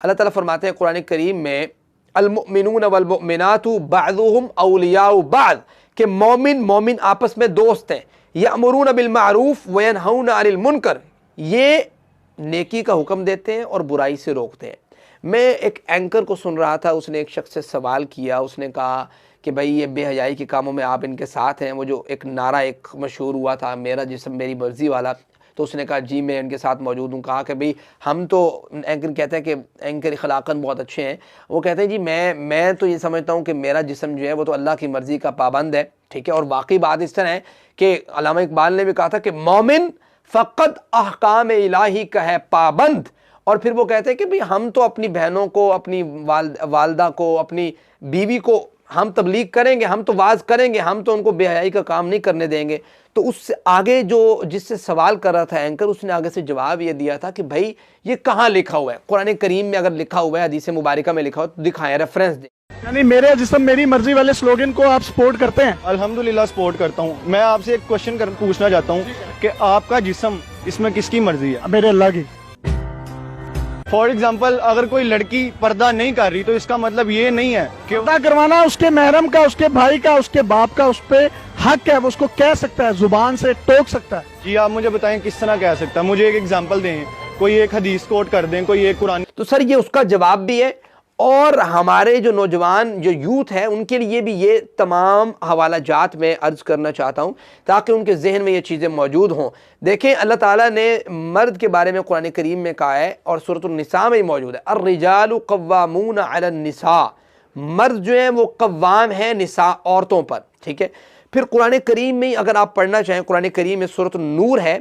अल्लाह ताला फरमाते हैं कुरान करीम में अल-मुअमिनून वल-मुअमिनातु बअदुहुम औलियाउ बअद के मोमिन आपस में दोस्त हैं। यअमुरून बिल मारूफ व यनहौना अनिल मुनकर, ये नेकी का हुक्म देते हैं और बुराई से रोकते हैं। मैं एक एंकर को सुन रहा था, उसने एक शख्स से सवाल किया, उसने कहा कि भाई ये बेहयाई के कामों में आप इनके साथ हैं। वो जो एक नारा एक मशहूर हुआ था, मेरा जिस्म मेरी मर्जी वाला, तो उसने कहा जी मैं इनके साथ मौजूद हूँ। कहा कि भाई हम तो, एंकर कहते हैं कि एंकर अखलाकन बहुत अच्छे हैं, वो कहते हैं जी मैं तो ये समझता हूँ कि मेरा जिस्म जो है वो तो अल्लाह की मर्ज़ी का पाबंद है, ठीक है। और वाकई बात इस तरह है कि अल्लामा इकबाल ने भी कहा था कि मोमिन फ़क़त अहकाम इलाही का है पाबंद। और फिर वो कहते हैं कि भाई हम तो अपनी बहनों को, अपनी वालदा को, अपनी बीवी को हम तबलीग करेंगे, हम तो वाज करेंगे, हम तो उनको बेहयाई का काम नहीं करने देंगे। तो उससे आगे जो जिससे सवाल कर रहा था एंकर, उसने आगे से जवाब ये दिया था कि भाई ये कहाँ लिखा हुआ है, कुरान करीम में अगर लिखा हुआ है, हदीस मुबारका में लिखा हो तो दिखाएं, रेफरेंस दें। यानी मेरे जिस्म मेरी मर्जी वाले स्लोगन को आप सपोर्ट करते हैं? अल्हम्दुलिल्लाह सपोर्ट करता हूँ। मैं आपसे एक क्वेश्चन पूछना चाहता हूँ कि आपका जिस्म, इसमें किसकी मर्जी है? मेरे अल्लाह की। फॉर एग्जाम्पल अगर कोई लड़की पर्दा नहीं कर रही तो इसका मतलब ये नहीं है कि पर्दा करवाना उसके महरम का, उसके भाई का, उसके बाप का उस पे हक है, वो उसको कह सकता है, जुबान से टोक सकता है। जी आप मुझे बताएं किस तरह कह सकता है? मुझे एक एग्जाम्पल दें, कोई एक हदीस कोट कर दें, कोई एक कुरान। तो सर ये उसका जवाब भी है, और हमारे जो नौजवान जो यूथ है उनके लिए भी ये तमाम हवाला जात में अर्ज़ करना चाहता हूँ ताकि उनके जहन में ये चीज़ें मौजूद हों। देखें अल्लाह ताला ने मर्द के बारे में कुरान करीम में कहा है और सूरतुन निसा में ही मौजूद है, अर्रिजालु कव्वामून अलन निसा, मर्द जो है वो कव्वाम है निसा औरतों पर, ठीक है। फिर कुरान करीम में अगर आप पढ़ना चाहें, कुरान करीम में सूरतुन नूर है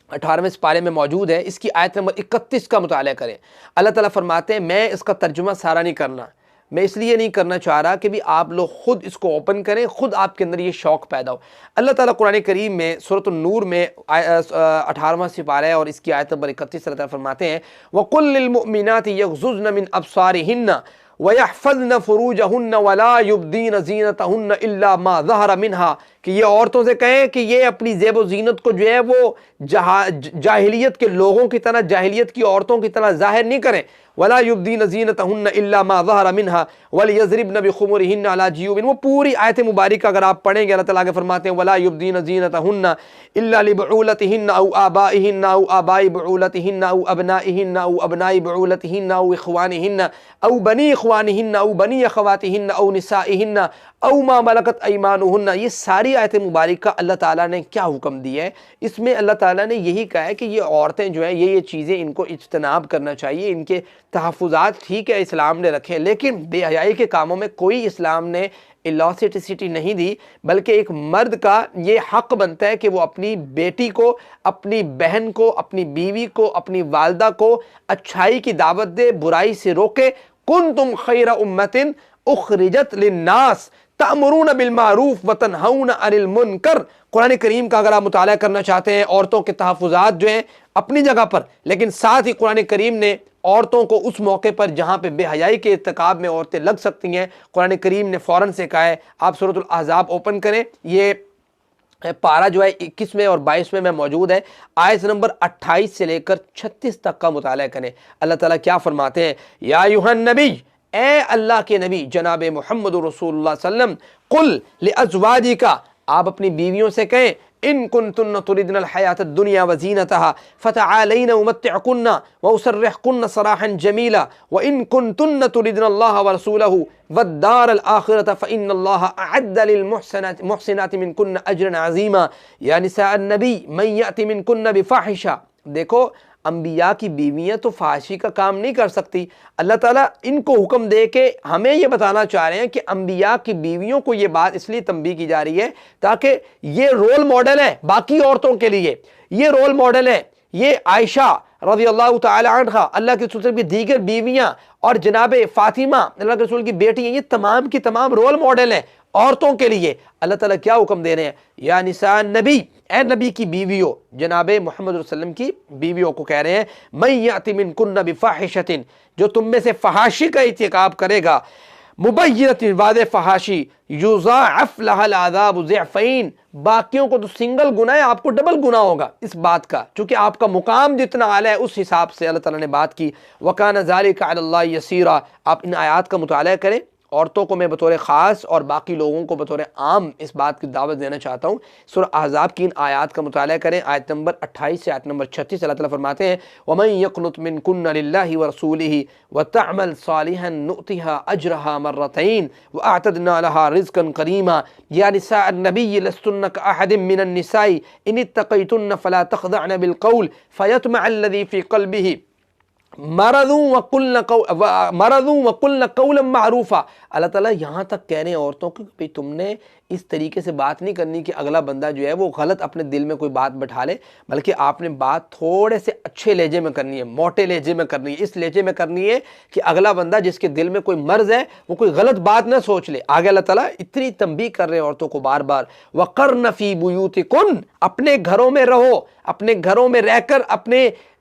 18वें पारे में मौजूद है, इसकी आयत नंबर 31 का मुताला करें। अल्लाह ताला फरमाते हैं मैं इसका तर्जुमा सारा नहीं करना, मैं इसलिए नहीं करना चाह रहा कि भी आप लोग खुद इसको ओपन करें, खुद आपके अंदर ये शौक़ पैदा हो। अल्लाह ताला कुरान करीम में सूरतुन नूर में 18वां सिपारा है और इसकी आयत नंबर 31 अल्लाह ताला फरमाते हैं वकुल लिल मुमिनाति यग़ज़ुज़्न मिन अब्सारिहिन्न वयहफ़ज़्न फ़ुरूजहुन्न वला युब्दीन ज़ीनतहुन्न इल्ला मा ज़हरा मिन्हा, कि ये औरतों से कहें कि ये अपनी ज़ेब ज़ीनत को जो है वो जाहिलियत के लोगों की तरह, जाहिलियत की औरतों की तरह ज़ाहिर नहीं करें। वला युब्दीन ज़ीनतहुन्न इल्ला मा ज़हरा मिन्हा वलियज़रिबन बिख़ुमुरिहिन्न अला जियूबिन, वो पूरी आयत मुबारक अगर आप पढ़ेंगे अल्लाह ताला आगे फरमाते हैं वला युब्दीन ज़ीनतहुन्न इल्ला लिबुलतिहिन्न औ आबाइहिन्न औ आबाई बुलतिहिन्न औ अबनाइहिन्न औ अबनाई बुलतिहिन्न औ इख़वानिहिन्न औ बनी इख़वानिहिन्न औ बनी अख़वातिहिन्न औ निसाइहिन्न औ मा मलकत ऐमानुहुन्न। ये सारी आयत मुबारक अल्लाह ताला ने क्या हुक्म दिया है? इसमें अल्लाह ताला ने यही कहा है कि ये औरतें जो हैं ये चीज़ें इनको इज्तनाब करना चाहिए, इनके तहफ़्फ़ुज़ात ठीक है इस्लाम ने रखे, लेकिन बेहयाई के कामों में कोई इस्लाम ने इलास्टिसिटी नहीं दी, बल्कि एक मर्द का ये हक़ बनता है कि वो अपनी बेटी को, अपनी बहन को, अपनी बीवी को, अपनी वालदा को अच्छाई की दावत दे, बुराई से रोके। कुंतुम खैरा उम्मतिन उखरिजत लिन्नास तअमुरून बिल मारूफ व तनहौन अनिल मुनकर। कुरान करीम का अगर आप मुताला करना चाहते हैं, औरतों के तहफ़्फ़ुज़ात जो हैं अपनी जगह पर, लेकिन साथ ही कुरान करीम ने औरतों को उस मौके पर जहाँ पे बेहयाई के इर्तिकाब में औरतें लग सकती हैं, कुरान करीम ने फ़ौरन से कहा है आप सूरतुल अहज़ाब ओपन करें, ये पारा जो है 21वें और 22वें में मौजूद है, आयत नंबर 28 से लेकर 36 तक का मुताला करें। अल्लाह ताला क्या फरमाते हैं, या अय्युहन नबी, ए अल्लाह के नबी जनाब मोहम्मद रसूलुल्लाह सल्लम, कुल लिअज़वाजिका, आप अपनी बीवियों से कहें इन कुन्तुन्न तुरिदनल हयातद दुनिया व ज़ीनतहा फ़तआलैना उमत्तिअकुन्ना व उसर्रिहकुन्ना सराहन जमीला व इन कुन्तुन्न तुरिदनल्लाह व रसूलहु वद्दारल आखिरत फ़इन्नल्लाह अअद्द लिल मुहसिनाति मिनकुन्न अज्रन अज़ीमा या निसाअन नबी मन यअति मिनकुन्न बिफ़ाहिशा। देखो अंबिया की बीवियाँ तो फाहिशी का काम नहीं कर सकती। अल्लाह ताला इनको हुक्म दे के हमें ये बताना चाह रहे हैं कि अंबिया की बीवियों को ये बात इसलिए तंबीह की जा रही है ताकि ये रोल मॉडल है बाकी औरतों के लिए, ये रोल मॉडल है। ये आयशा रज़ियल्लाहु ताला अन्हा, अल्लाह के रसूल की दीगर बीवियाँ और जनाब फ़ातिमा अल्लाह के रसूल की बेटी हैं, ये तमाम की तमाम रोल मॉडल हैं औरतों के लिए। अल्लाह ताला क्या हुक्म दे रहे हैं, या निसा नबी, ए नबी की बीवियों, जनाब मोहम्मद वसल्लम की बीवियों को कह रहे हैं मैं याति मिनकुन्न बिफ़ाहिशतिन, जो तुम में से फहाशी का इर्तिकाब करेगा, मुबय्यनतिन वाज़ेह फहाशी युज़ाअफ़ लहल अज़ाब ज़िअफ़ैन, बाकियों को तो सिंगल गुनाह है, आपको डबल गुनाह होगा इस बात का, चूँकि आपका मुकाम जितना आला है उस हिसाब से अल्लाह ताला ने बात की। वकाना ज़ालिका अलल्लाहि यसीरा, आप इन आयात का मुताला करें। औरतों को मैं बतौर ख़ास और बाकी लोगों को बतौर आम इस बात की दावत देना चाहता हूँ। सूरह अहज़ाब की इन आयात का मुताला करें, आयत नंबर 28 से आयत नंबर 36 अल्लाह ताला फरमाते हैं वमन यक़नुत मिनकुन्ना लिल्लाहि व रसूलिही व तअमल सालिहन नुअतिहा अजरहा मर्रतैन व अअतदना लहा रिज़्क़न करीमा या निसा अन्नबी लस्तुन्ना कअहदिम मिनन निसाई इन इत्तक़ैतुन्ना फला तख़दअन बिलक़ौल फ़यत्मअ अल्लज़ी फ़ी क़ल्बिही मरदू वकुल्न कौलन मारूफा। अल्लाह ताला यहाँ तक कह रहे हैं औरतों को कि भाई तुमने इस तरीके से बात नहीं करनी कि अगला बंदा जो है वो गलत अपने दिल में कोई बात बैठा ले, बल्कि आपने बात थोड़े से अच्छे लहजे में करनी है, मोटे लहजे में करनी है, इस लहजे में करनी है कि अगला बंदा जिसके दिल में कोई मर्ज है वो कोई गलत बात ना सोच ले। आगे अल्लाह ताला इतनी तंबीह कर रहे हैं औरतों को बार बार, वक़र्न फ़ी बुयूतिकुन, अपने घरों में रहो, अपने घरों में रहकर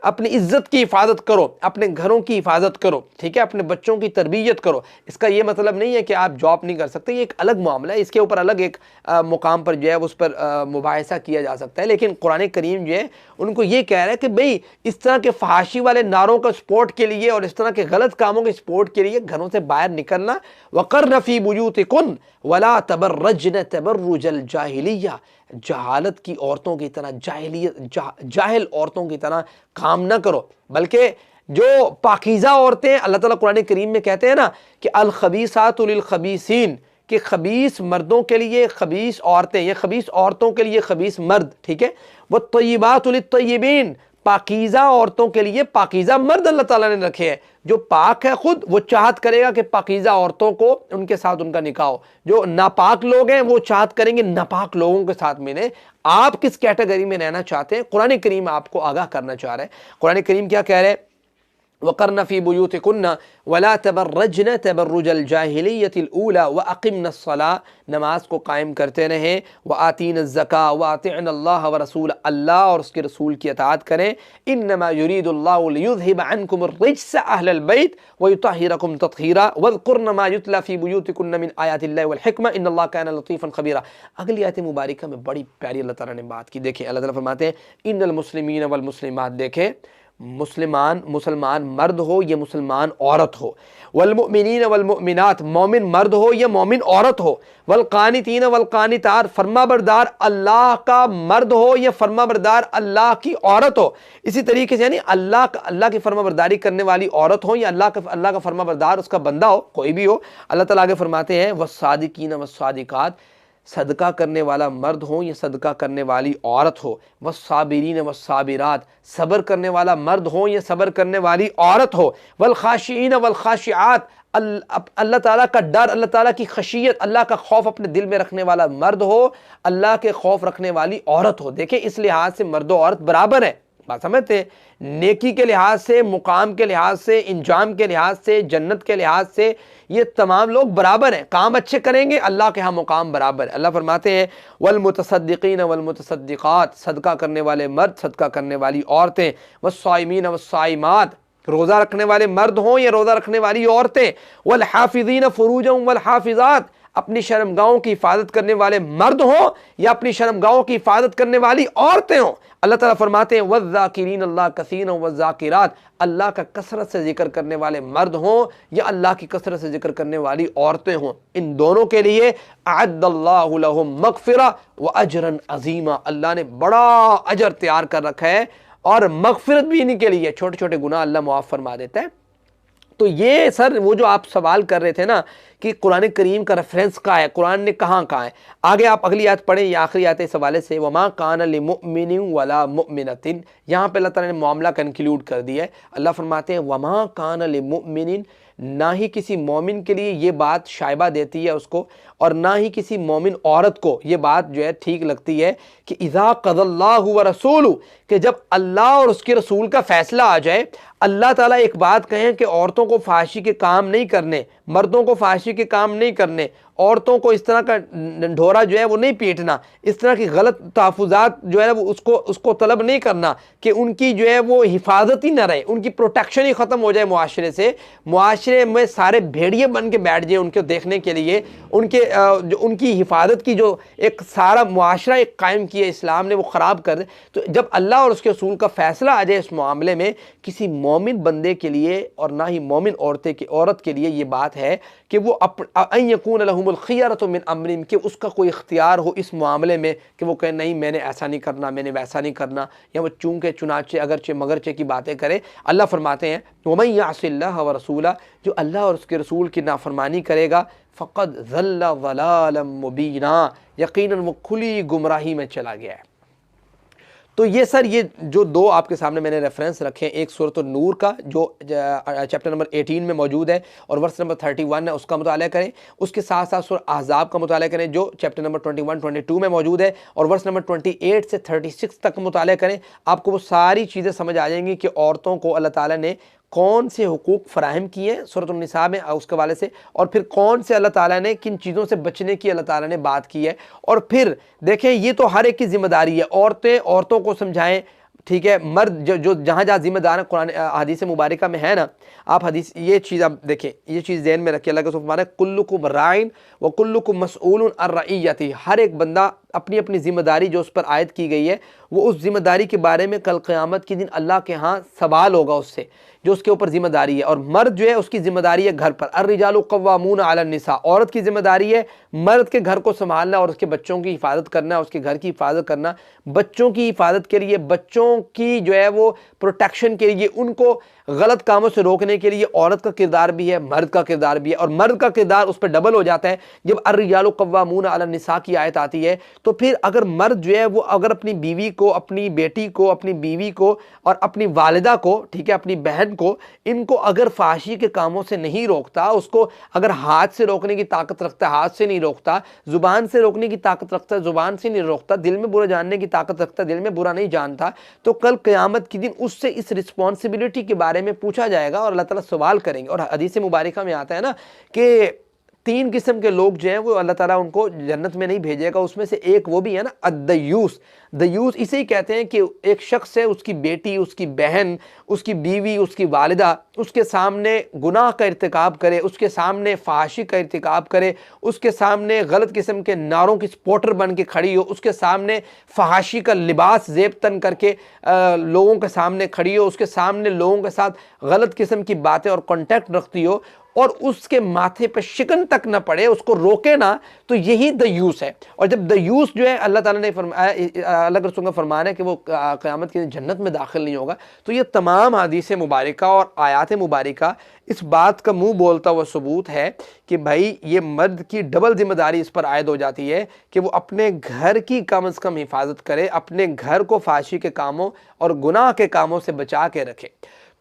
अपनी इज्जत की हिफाजत करो, अपने घरों की हिफाजत करो, ठीक है, अपने बच्चों की तरबियत करो। इसका ये मतलब नहीं है कि आप जॉब नहीं कर सकते, ये एक अलग मामला है, इसके ऊपर अलग एक मुकाम पर जो है उस पर मुबाहिसा किया जा सकता है। लेकिन कुरान करीम जो है उनको ये कह रहा है कि भाई इस तरह के फहाशी वाले नारों का सपोर्ट के लिए और इस तरह के गलत कामों के सपोर्ट के लिए घरों से बाहर निकलना। वक़र्न फ़ी बुयूतिकुन वला तबर्रजन तबर्रुजल जाहिलिया, जहालत की औरतों की तरह जाहिल औरतों की तरह काम न करो, बल्कि जो पाकीज़ा औरतें अल्लाह ताला कुरान करीम में कहते हैं ना कि अल खबीसातु लिल खबीसीन, कि खबीस मर्दों के लिए खबीस औरतें, ये खबीस औरतों के लिए खबीस मर्द, ठीक है, वो तय्यबातु लित तय्यबीन, पाकीज़ा औरतों के लिए पाकीज़ा मर्द अल्लाह ताला ने रखे हैं। जो पाक है खुद वो चाहत करेगा कि पाकीज़ा औरतों को उनके साथ उनका निकाह हो, जो नापाक लोग हैं वो चाहत करेंगे नापाक लोगों के साथ मिले। आप किस कैटेगरी में रहना चाहते हैं, कुरान करीम आपको आगाह करना चाह रहा है। कुरान करीम क्या कह रहे हैं, वक़र्न फ़ी बुयूतिकुन्ना वला तबर्रजन तबर्रुजल जाहिलिय्यतिल ऊला व अक़िम्नस्सलाह, नमाज को कायम करते रहें, व आतीनज़्ज़का व अतिअनल्लाह व रसूल, अल्लाह और उसके रसूल की अताअत करें। इन्नमा युरीदुल्लाहु लियुज़हिब अन्कुमुर्रिज्स अहलल बैत व युतहिरकुम तत्हीरा वज़कुर्न मा युतला फ़ी बुयूतिकुन्ना मिन आयातिल्लाहि वल हिक्मा इन्नल्लाह काना लतीफ़न ख़बीरा। अगली आयत मुबारका में बड़ी प्यारी अल्लाह ताला ने बात की। देखें अल्लाह ताला फरमाते हैं इन्नल मुस्लिमीन वल मुस्लिमात, देखें मुसलमान मर्द हो या मुसलमान औरत हो, वल मुमिनीन वल मुमिनात, मोमिन मर्द हो या मोमिन औरत हो, वल कानितीन वल कानितात, फर्माबरदार अल्लाह का मर्द हो या फर्माबरदार अल्लाह की औरत हो। इसी तरीके से यानी अल्लाह की फर्माबरदारी करने वाली औरत हो या अल्लाह का फर्माबरदार उसका बंदा हो, कोई भी हो। अल्लाह ताला आगे फरमाते हैं वस्सादिकीन वस्सादिकात, सदका करने वाला मर्द हो या सदका करने वाली औरत हो, वस्साबिरीन वस्साबिरात, सब्र करने वाला मर्द हो या सब्र करने वाली औरत हो, वल खाशिईन वल खाशिआत, अल्लाह ताला का डर, अल्लाह ताला की खशियत, अल्लाह का खौफ अपने दिल में रखने वाला मर्द हो, अल्लाह के खौफ रखने वाली औरत हो। देखिए इस लिहाज से मर्द और औरत बराबर है, बात समझते हैं, नेकी के लिहाज से, मुकाम के लिहाज से, इंजाम के लिहाज से, जन्नत के लिहाज से ये तमाम लोग बराबर हैं। काम अच्छे करेंगे अल्लाह के यहाँ मुकाम बराबर है। अल्लाह फरमाते हैं वल मुतसद्दिकीन वल मुतसद्दिकात, सदका करने वाले मर्द, सदका करने वाली औरतें, वस्साइमीन वस्साइमात, रोज़ा रखने वाले मर्द हों या रोज़ा रखने वाली औरतें, वल हाफिज़ीन फुरूजहुम वल हाफिज़ात, अपनी शर्मगाहों की हिफाजत करने वाले मर्द हों या अपनी शर्मगाहों की हिफाजत करने वाली औरतें हों। अल्लाह ताला फरमाते हैं वज़्ज़ाकिरीन अल्लाह कसीरन वज़्ज़ाकिरात, अल्लाह का कसरत से जिक्र करने वाले मर्द हों या अल्लाह की कसरत से जिक्र करने वाली औरतें हों, इन दोनों के लिए अअद्दल्लाहु लहुम मग़फ़िरा व अजरन अज़ीमा, अल्लाह ने बड़ा अजर तैयार कर रखा है और मग़फ़िरत भी इन्हीं के लिए, छोटे छोटे गुनाह अल्लाह मुआफ़ फरमा देता है। तो ये सर वो जो आप सवाल कर रहे थे ना कि कुरान करीम का रेफरेंस कहाँ है, कुरान ने कहाँ है, आगे आप अगली आयत पढ़ें, ये आखिरी आयत इस हवाले से वमा कान लिमुमिनिन वला मुमिनतिन, यहाँ पे अल्लाह ताला ने मामला कंक्लूड कर दिया है। अल्लाह फरमाते हैं वमा कान लिमुमिनिन, ना ही किसी मोमिन के लिए ये बात शायबा देती है उसको, और ना ही किसी मोमिन औरत को ये बात जो है ठीक लगती है कि इज़ा क़ज़ल्लाहु व रसूलु, कि जब अल्लाह और उसके रसूल का फ़ैसला आ जाए, अल्लाह ताला एक बात कहें कि औरतों को फाहिशी के काम नहीं करने, मर्दों को फाहिशी के काम नहीं करने, औरतों को इस तरह का ढोरा जो है वो नहीं पीटना, इस तरह की गलत तहफ़्फ़ुज़ात जो है वो उसको तलब नहीं करना कि उनकी जो है वो हिफाजत ही ना रहे, उनकी प्रोटेक्शन ही ख़त्म हो जाए मुआशरे से, मुआशरे में सारे भेड़िए बन के बैठ जाए उनको देखने के लिए, जो उनकी हिफाजत की जो एक सारा मुआशरा एक कायम किया इस्लाम ने वो ख़राब कर दे। तो जब अल्लाह और उसके रसूल का फ़ैसला आ जाए इस मामले में किसी मोमिन बंदे के लिए और ना ही मोमिन औरत के लिए ये बात है कि वो यकून लहुमुल खियरतु मिन अम्रिहिम, कि उसका कोई इख्तियार हो इस मामले में कि वो कहे नहीं मैंने ऐसा नहीं करना, मैंने वैसा नहीं करना, या वो चूंकि चुनाचे अगरचे मगरचे की बातें करे। अल्लाह फरमाते हैं वमन यअसिल्लाह व रसूला, जो अल्लाह और उसके रसूल की नाफरमानी करेगा फ़क़द ज़ल्ला ज़लालन मुबीना, यकीनन वो खुली गुमराही में चला गया है। तो ये सर ये जो दो आपके सामने मैंने रेफरेंस रखे हैं, एक सूरत नूर का जो चैप्टर नंबर 18 में मौजूद है और वर्स नंबर 31 है उसका मुताला करें, उसके साथ साथ सूरत अहज़ाब का मुताला करें जो चैप्टर नंबर 21-22 में मौजूद है और वर्स नंबर 28 से 36 तक मुताला करें। आपको वो सारी चीज़ें समझ आ जाएंगी कि औरतों को अल्लाह ताला ने कौन से हुकूक फ़राहम किए हैं सूरत निसा में उसके वाले से, और फिर कौन से अल्लाह ताला ने किन चीज़ों से बचने की अल्लाह ताला ने बात की है। और फिर देखें ये तो हर एक की ज़िम्मेदारी है, औरतों को समझाएं, ठीक है, मर्द जो जहाँ जहाँ जिम्मेदार है कुरान हदीस मुबारका में है ना, आप हदीस ये चीज़ आप देखें, ये चीज़ ज़हन में रखिए। अल्लाह के फरमाना कुल्लुकुम राइन व कुल्लुकुम मसऊलुन अन रइयती, हर एक बंदा अपनी अपनी ज़िम्मेदारी जो उस पर आयद की गई है वो उस ज़िम्मेदारी के बारे में कल क़यामत के दिन अल्लाह के यहाँ सवाल होगा उससे जो उसके ऊपर ज़िम्मेदारी है। और मर्द जो है उसकी ज़िम्मेदारी है घर पर, अर्रिजालु क़व्वामून अलन निसा, औरत की ज़िम्मेदारी है मर्द के घर को संभालना और उसके बच्चों की हिफाजत करना, उसके घर की हिफाजत करना, बच्चों की हिफाजत के लिए, बच्चों की जो है वो प्रोटेक्शन के लिए, उनको गलत कामों से रोकने के लिए औरत का किरदार भी है, मर्द का किरदार भी है। और मर्द का किरदार उस पर डबल हो जाता है जब अर्रिजालु क़व्वामून अलन निसा की आयत आती है। तो फिर अगर मर्द जो है वो अगर अपनी बीवी को, अपनी बेटी को, अपनी बीवी को और अपनी वालिदा को, ठीक है, अपनी बहन को, इनको अगर फाहिशी के कामों से नहीं रोकता, उसको अगर हाथ से रोकने की ताकत रखता है हाथ से नहीं रोकता, जुबान से रोकने की ताकत रखता है जुबान से नहीं रोकता, दिल में बुरा जानने की ताकत रखता है दिल में बुरा नहीं जानता, तो कल क़यामत के दिन उससे इस रिस्पॉन्सिबिलिटी के बारे में पूछा जाएगा और अल्लाह ताला सवाल करेंगे। और हदीस मुबारका में आता है ना कि 3 किस्म के लोग जो हैं वो अल्लाह ताला उनको जन्नत में नहीं भेजेगा, उसमें से एक वो भी है ना अद्दयूस। दयूस इसे ही कहते हैं कि एक शख्स है, उसकी बेटी, उसकी बहन, उसकी बीवी, उसकी वालिदा उसके सामने गुनाह का इर्तिकाब करे, उसके सामने फाहिशी का इर्तिकाब करे, उसके सामने गलत किस्म के नारों की स्पोर्टर बन के खड़ी हो, उसके सामने फाहिशी का लिबास ज़ेब तन करके लोगों के सामने खड़ी हो, उसके सामने लोगों के साथ गलत किस्म की बातें और कॉन्टैक्ट रखती हो और उसके माथे पे शिकन तक ना पड़े, उसको रोके ना, तो यही दयूस है। और जब दयूस जो है अल्लाह ताला ने फरमाया, अल्लाह के रसूल का फरमान है कि वो क़यामत के दिन जन्नत में दाखिल नहीं होगा। तो ये तमाम हदीस मुबारका और आयात मुबारका इस बात का मुंह बोलता हुआ सबूत है कि भाई ये मर्द की डबल जिम्मेदारी इस पर आयद हो जाती है कि वो अपने घर की कम से कम हिफाजत करे, अपने घर को फाहिशी के कामों और गुनाह के कामों से बचा के रखे।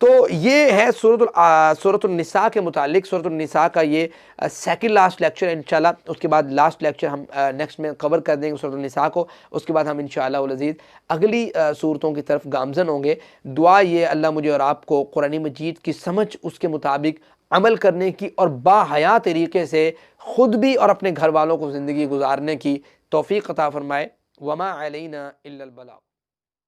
तो ये है सूरतुन निसा के मुतालिक, सूरतुन निसा का ये सेकंड लास्ट लेक्चर है इंशाल्लाह। उसके बाद लास्ट लेक्चर हम नेक्स्ट में कवर कर देंगे सूरतुन निसा को। उसके बाद हम इंशाल्लाह उल अज़ीज़ अगली सूरतों की तरफ गामज़न होंगे। दुआ ये अल्लाह मुझे और आपको कुरान मजीद की समझ, उसके मुताबिक अमल करने की और बाहया तरीके से ख़ुद भी और अपने घर वालों को ज़िंदगी गुजारने की तौफ़ीक़ अता फ़रमाए। वमा अलैना इल्लल बलाग।